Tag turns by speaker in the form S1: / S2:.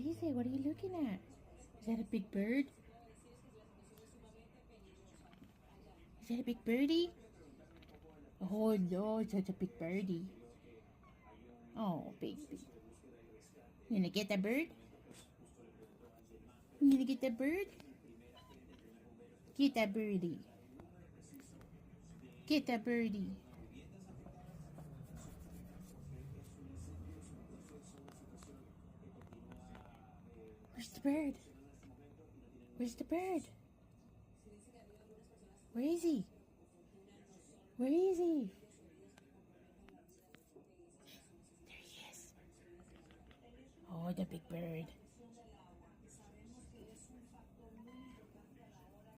S1: is it? What are you looking at? Is that a big bird? Is that a big birdie? Oh no, it's such a big birdie. Oh, baby. You gonna get that bird? You gonna get that bird? Get that birdie. Get that birdie. Where's the bird? Where's the bird? Where is he? Where is he? There he is. Oh, the big bird.